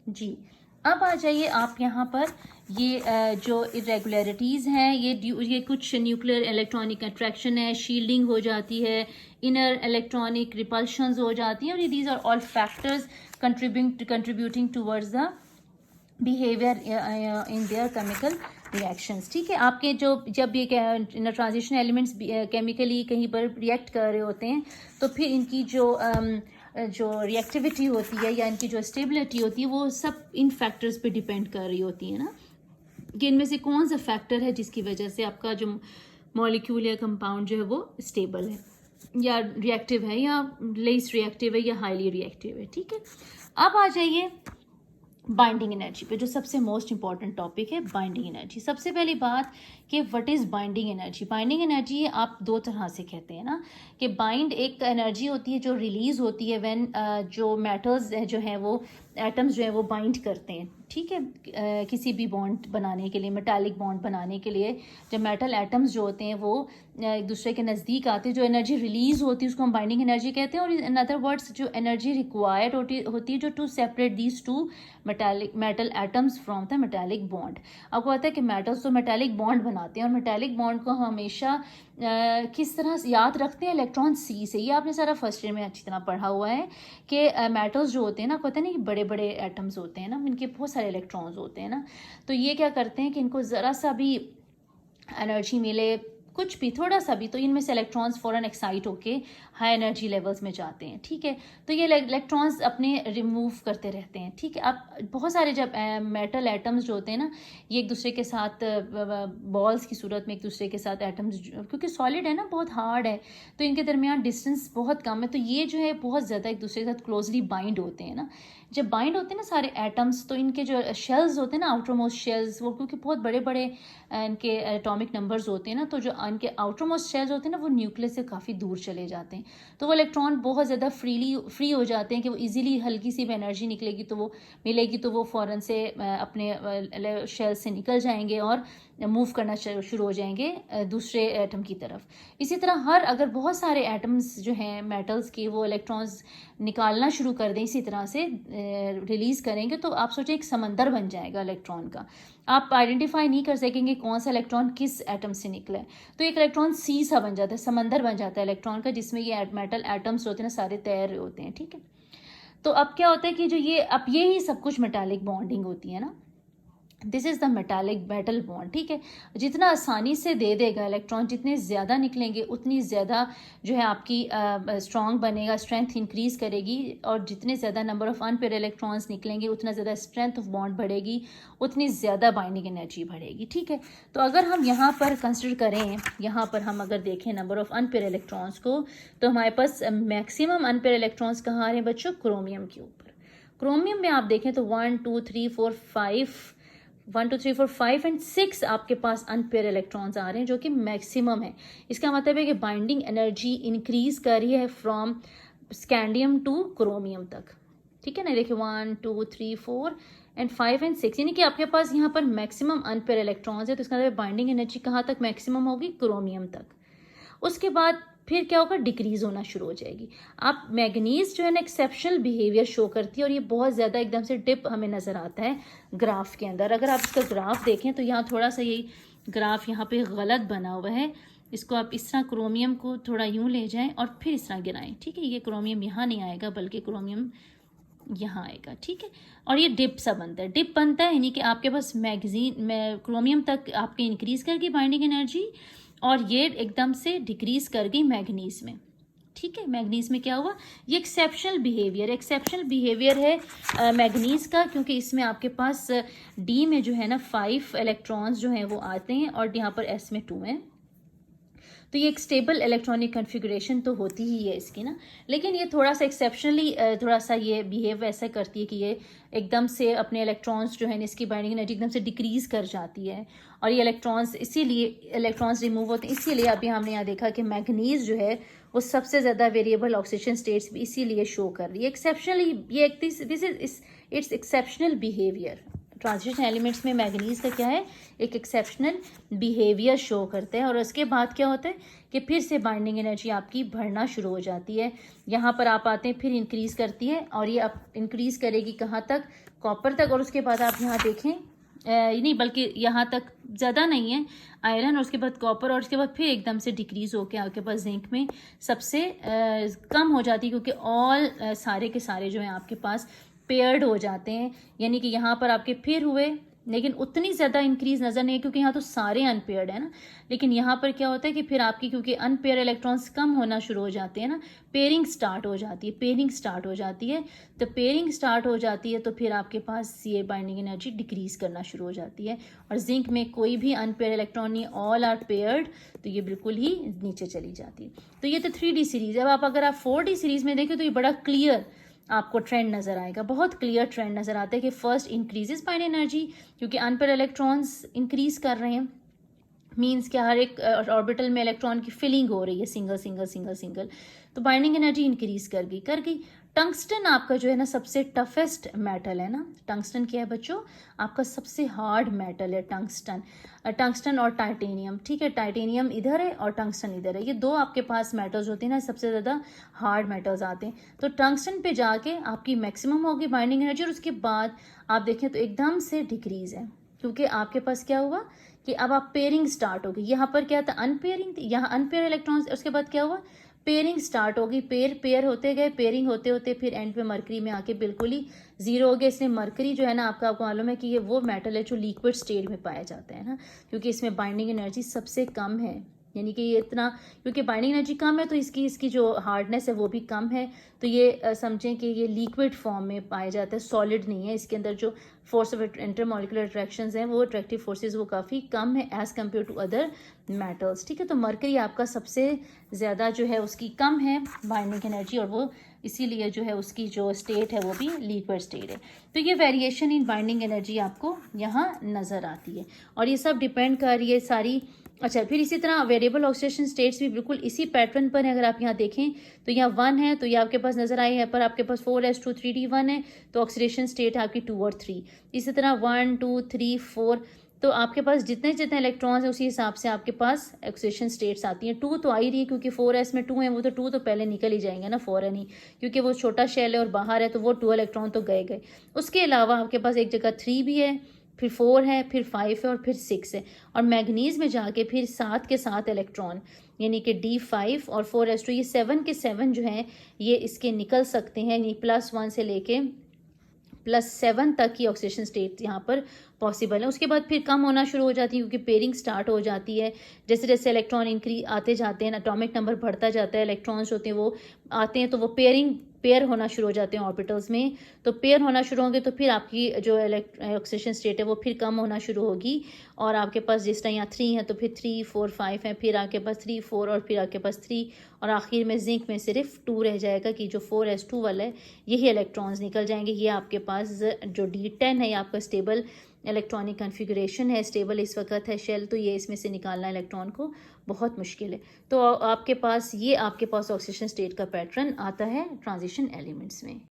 जी, अब आ जाइए आप यहाँ पर। ये जो इरेगुलरिटीज़ हैं, ये कुछ न्यूक्लियर इलेक्ट्रॉनिक अट्रैक्शन है, शील्डिंग हो जाती है, इनर इलेक्ट्रॉनिक रिपल्शंस हो जाती हैं, और ये these are all factors contributing towards the behaviour in their chemical reactions. ठीक है, आपके जब ये ट्रांजिशन एलिमेंट्स केमिकली कहीं पर रिएक्ट कर रहे होते हैं, तो फिर इनकी जो रिएक्टिविटी होती है या इनकी जो स्टेबिलिटी होती है, वो सब इन फैक्टर्स पे डिपेंड कर रही होती है ना, कि इनमें से कौन सा फैक्टर है जिसकी वजह से आपका जो मॉलिक्यूल या कंपाउंड जो है वो स्टेबल है या रिएक्टिव है या लेस रिएक्टिव है या हाईली रिएक्टिव है। ठीक है, अब आ जाइए बाइंडिंग एनर्जी पे, जो सबसे मोस्ट इंपॉर्टेंट टॉपिक है, बाइंडिंग एनर्जी। सबसे पहली बात कि what is binding energy. Binding energy आप दो तरह से कहते हैं ना, कि बाइंड एक एनर्जी होती है जो रिलीज होती है व्हेन जो मेटल्स जो हैं वो एटम्स जो है वो बाइंड करते हैं। ठीक है, किसी भी बॉन्ड बनाने के लिए, मेटालिक बॉन्ड बनाने के लिए जब मेटल एटम्स जो होते हैं वो एक दूसरे के नज़दीक आते हैं, जो एनर्जी रिलीज होती है उसको हम बाइंडिंग एनर्जी कहते हैं। और इन अदर वर्ड्स जो एनर्जी रिक्वायर्ड होती है जो to separate these two metal atoms from the metallic bond. आपको पता है कि मेटल्स तो मेटालिक बॉन्ड बनाते हैं, और मेटालिक बॉन्ड को हमेशा किस तरह याद रखते हैं, इलेक्ट्रॉन सी से। ये आपने सारा फर्स्ट ईयर में अच्छी तरह पढ़ा हुआ है कि मेटल्स जो होते हैं ना, पता नहीं बड़े बड़े एटम्स होते हैं ना, इनके बहुत सारे इलेक्ट्रॉन्स होते हैं ना, तो ये क्या करते हैं कि इनको ज़रा सा भी एनर्जी मिले, कुछ भी थोड़ा सा भी, तो इनमें से इलेक्ट्रॉन्स फ़ौरन एक्साइट होके हाई एनर्जी लेवल्स में जाते हैं। ठीक है, तो ये इलेक्ट्रॉन्स अपने रिमूव करते रहते हैं। ठीक है, अब बहुत सारे जब मेटल एटम्स जो होते हैं ना, ये एक दूसरे के साथ बॉल्स की सूरत में एक दूसरे के साथ एटम्स, क्योंकि सॉलिड है ना, बहुत हार्ड है, तो इनके दरमियान डिस्टेंस बहुत कम है, तो ये जो है बहुत ज़्यादा एक दूसरे के साथ क्लोजली बाइंड होते हैं ना। जब बाइंड होते हैं ना सारे एटम्स, तो इनके जो शेल्स होते हैं ना, आउटर मोस्ट शेल्स, वो क्योंकि बहुत बड़े बड़े इनके एटॉमिक नंबर्स होते हैं ना, तो जो इनके आउटर मोस्ट शेल्स होते हैं ना, वो न्यूक्लियस से काफ़ी दूर चले जाते हैं, तो वो इलेक्ट्रॉन बहुत ज़्यादा फ्री हो जाते हैं कि वो इजीली हल्की सी भी एनर्जी निकलेगी तो वो मिलेगी, तो वो फ़ौरन से अपने शेल से निकल जाएंगे और मूव करना शुरू हो जाएंगे दूसरे एटम की तरफ। इसी तरह अगर बहुत सारे एटम्स जो हैं मेटल्स के, वो इलेक्ट्रॉन्स निकालना शुरू कर दें, इसी तरह से रिलीज़ करेंगे, तो आप सोचें एक समंदर बन जाएगा इलेक्ट्रॉन का। आप आइडेंटिफाई नहीं कर सकेंगे कौन सा इलेक्ट्रॉन किस एटम से निकला है, तो एक इलेक्ट्रॉन सी सा बन जाता है, समंदर बन जाता है इलेक्ट्रॉन का, जिसमें ये मेटल एटम्स होते हैं ना, सारे तैर रहे होते हैं। ठीक है, तो अब क्या होता है कि जो ये ही सब कुछ मेटालिक बॉन्डिंग होती है ना, this is the metal bond. ठीक है, जितना आसानी से दे देगा इलेक्ट्रॉन, जितने ज़्यादा निकलेंगे उतनी ज़्यादा जो है आपकी स्ट्रॉन्ग बनेगा, स्ट्रेंथ इंक्रीज़ करेगी, और जितने ज़्यादा नंबर ऑफ़ अनपेयर इलेक्ट्रॉन्स निकलेंगे उतना ज़्यादा स्ट्रेंथ ऑफ बॉन्ड बढ़ेगी, उतनी ज़्यादा बाइंडिंग एनर्जी बढ़ेगी। ठीक है, तो अगर हम यहाँ पर कंसिडर करें, यहाँ पर हम अगर देखें नंबर ऑफ़ अनपेयर इलेक्ट्रॉन्स को, तो हमारे पास मैक्सिमम अनपेयर इलेक्ट्रॉन्स कहाँ आ रहे हैं बच्चों? क्रोमियम के ऊपर। क्रोमियम में आप देखें तो 1 2 3 4 5 एंड 6 आपके पास अनपेयर इलेक्ट्रॉन्स आ रहे हैं, जो कि मैक्सिमम है। इसका मतलब है कि बाइंडिंग एनर्जी इंक्रीज कर रही है फ्रॉम स्कैंडियम टू क्रोमियम तक। ठीक है ना, देखिए 1 2 3 4 एंड 5 एंड 6, यानी कि आपके पास यहाँ पर मैक्सिमम अनपेयर इलेक्ट्रॉन्स है, तो इसका मतलब बाइंडिंग एनर्जी कहाँ तक मैक्सिमम होगी? क्रोमियम तक। उसके बाद फिर क्या होगा? डिक्रीज होना शुरू हो जाएगी। आप मैग्नीज जो है ना एक्सेप्शनल बिहेवियर शो करती है, और ये बहुत ज़्यादा एकदम से डिप हमें नज़र आता है ग्राफ के अंदर। अगर आप इसका ग्राफ देखें तो यहाँ थोड़ा सा ये ग्राफ यहाँ पे गलत बना हुआ है, इसको आप इस तरह क्रोमियम को थोड़ा यूँ ले जाएं और फिर इस तरह गिराएं। ठीक है, ये क्रोमियम यहाँ नहीं आएगा बल्कि क्रोमियम यहाँ आएगा। ठीक है, और ये डिप सा बनता है, डिप बनता है यानी कि आपके पास क्रोमियम तक आपके इंक्रीज कर गई बाइंडिंग एनर्जी, और ये एकदम से डिक्रीज कर गई मैग्नीज में। ठीक है, मैग्नीज में क्या हुआ? ये एक्सेप्शनल बिहेवियर है मैग्नीज का, क्योंकि इसमें आपके पास डी में जो है ना 5 इलेक्ट्रॉन्स जो हैं वो आते हैं, और यहाँ पर एस में 2 हैं, तो ये एक स्टेबल इलेक्ट्रॉनिक कॉन्फ़िगरेशन तो होती ही है इसकी ना, लेकिन ये थोड़ा सा एक्सेप्शनली थोड़ा सा ये बिहेव ऐसा करती है कि ये एकदम से अपने इलेक्ट्रॉन्स जो है इसकी बाइंडिंग एनर्जी एकदम से डिक्रीज़ कर जाती है, और ये इलेक्ट्रॉन्स रिमूव होते हैं। इसीलिए अभी हमने यहाँ देखा कि मैग्नीज जो है वो सबसे ज़्यादा वेरिएबल ऑक्सीजन स्टेट्स भी इसीलिए शो कर रही है एक्सेप्शनली। ये this is it's exceptional behaviour transition elements में मैग्नीज का क्या है, एक एक्सेप्शनल बिहेवियर शो करते हैं। और उसके बाद क्या होता है कि फिर से बाइंडिंग एनर्जी आपकी बढ़ना शुरू हो जाती है। यहाँ पर आप आते हैं, फिर इंक्रीज करती है और ये अब इंक्रीज करेगी कहाँ तक, कॉपर तक। और उसके बाद आप यहाँ देखें नहीं बल्कि यहाँ तक ज़्यादा नहीं है, आयरन और उसके बाद कॉपर और उसके बाद फिर एकदम से डिक्रीज होकर आपके पास जिंक में सबसे कम हो जाती है, क्योंकि ऑल सारे के सारे जो हैं आपके पास पेयर्ड हो जाते हैं। यानी कि यहाँ पर आपके फिर हुए, लेकिन उतनी ज़्यादा इंक्रीज नज़र नहीं है क्योंकि यहाँ तो सारे अनपेयर्ड है ना। लेकिन यहाँ पर क्या होता है कि फिर आपकी क्योंकि अनपेयर इलेक्ट्रॉन्स कम होना शुरू हो जाते हैं ना, पेयरिंग स्टार्ट हो जाती है, पेयरिंग स्टार्ट हो जाती है। तो पेयरिंग स्टार्ट हो जाती है तो फिर आपके पास ये बाइंडिंग एनर्जी डिक्रीज करना शुरू हो जाती है। और जिंक में कोई भी अनपेयर इलेक्ट्रॉन नहीं, ऑल आर पेयर्ड, तो ये बिल्कुल ही नीचे चली जाती है। तो ये तो 3D सीरीज। अब आप अगर आप 4D सीरीज में देखें तो ये बड़ा क्लियर आपको ट्रेंड नज़र आएगा, बहुत क्लियर ट्रेंड नज़र आता है कि फर्स्ट इंक्रीजेस बाइंडिंग एनर्जी क्योंकि अनपेयर इलेक्ट्रॉन्स इंक्रीज कर रहे हैं। मीन्स कि हर एक ऑर्बिटल में इलेक्ट्रॉन की फिलिंग हो रही है, सिंगल सिंगल सिंगल सिंगल, तो बाइंडिंग एनर्जी इंक्रीज कर गई। टंगस्टन आपका जो है ना सबसे टफेस्ट मेटल है ना। टंगस्टन क्या है बच्चों, आपका सबसे हार्ड मेटल है टंगस्टन। टंगस्टन और टाइटेनियम, ठीक है, टाइटेनियम इधर है और टंगस्टन इधर है, ये दो आपके पास मेटल्स होते हैं ना, सबसे ज़्यादा हार्ड मेटल्स आते हैं। तो टंगस्टन पे जाके आपकी मैक्सिमम होगी बाइंडिंग एनर्जी और उसके बाद आप देखें तो एकदम से डिक्रीज है, क्योंकि आपके पास क्या हुआ कि अब आप पेयरिंग स्टार्ट हो गई। यहाँ पर क्या था, अनपेयरिंग, यहाँ अनपेयर इलेक्ट्रॉन्स, उसके बाद क्या हुआ, पेयरिंग स्टार्ट होगी, पेयर होते गए, पेयरिंग होते होते फिर एंड पे मरकरी में आके बिल्कुल ही जीरो हो गया। इसमें मरकरी जो है ना आपको मालूम है कि ये वो मेटल है जो लिक्विड स्टेट में पाया जाता है ना, क्योंकि इसमें बाइंडिंग एनर्जी सबसे कम है। यानी कि ये इतना, क्योंकि बाइंडिंग एनर्जी कम है तो इसकी जो हार्डनेस है वो भी कम है। तो ये समझें कि ये लिक्विड फॉर्म में पाया जाता है, सॉलिड नहीं है। इसके अंदर जो फोर्स ऑफ इंटरमॉलिकुलर अट्रैक्शंस हैं, वो अट्रैक्टिव फोर्सेस वो काफ़ी कम है as compare to other metals, ठीक है। तो मरकरी आपका सबसे ज़्यादा जो है उसकी कम है बाइंडिंग एनर्जी, और वो इसीलिए जो है उसकी जो स्टेट है वो भी लिक्विड स्टेट है। तो ये वेरिएशन इन बाइंडिंग एनर्जी आपको यहाँ नज़र आती है और ये सब डिपेंड कर रही है सारी। अच्छा, फिर इसी तरह वेरिएबल ऑक्सीडेशन स्टेट्स भी बिल्कुल इसी पैटर्न पर है। अगर आप यहाँ देखें तो यहाँ 1 है तो ये आपके पास नजर आए है, पर आपके पास 4s2 3d1 है तो ऑक्सीडेशन स्टेट है आपकी 2 और 3। इसी तरह 1 2 3 4, तो आपके पास जितने जितने इलेक्ट्रॉन्स हैं उसी हिसाब से आपके पास ऑक्सीडेशन स्टेट्स आती हैं। 2 तो आ ही रही है क्योंकि 4s में 2 है, वो तो 2 तो पहले निकल ही जाएंगे ना, 4 है नहीं, क्योंकि वो छोटा शेल है और बाहर है तो वो 2 इलेक्ट्रॉन तो गए। उसके अलावा आपके पास एक जगह 3 भी है, फिर 4 है, फिर 5 है और फिर 6 है। और मैग्नीज में जाके फिर 7 के 7 इलेक्ट्रॉन यानी कि D5 और 4s2, ये 7 के 7 जो हैं ये इसके निकल सकते हैं, यानी +1 से लेके +7 तक की ऑक्सीडेशन स्टेट यहाँ पर पॉसिबल है। उसके बाद फिर कम होना शुरू हो जाती है क्योंकि पेयरिंग स्टार्ट हो जाती है। जैसे जैसे इलेक्ट्रॉन इंक्रीज आते जाते हैं, एटॉमिक नंबर बढ़ता जाता है, इलेक्ट्रॉन्स होते हैं वो आते हैं तो वो पेयर होना शुरू हो जाते हैं ऑर्बिटल्स में। तो पेयर होना शुरू होंगे तो फिर आपकी जो ऑक्सीडेशन स्टेट है वो फिर कम होना शुरू होगी और आपके पास जिस तरह यहाँ 3 है तो फिर 3 4 5 है, फिर आपके पास 3 4 और फिर आपके पास 3 और आखिर में जिंक में सिर्फ 2 रह जाएगा कि जो 4s2 वाला है यही इलेक्ट्रॉन्स निकल जाएंगे। ये आपके पास जो D10 है ये आपका स्टेबल इलेक्ट्रॉनिक कन्फिगरेशन है, स्टेबल इस वक्त है शेल, तो ये इसमें से निकालना इलेक्ट्रॉन को बहुत मुश्किल है। तो आपके पास ऑक्सीडेशन स्टेट का पैटर्न आता है ट्रांजिशन एलिमेंट्स में।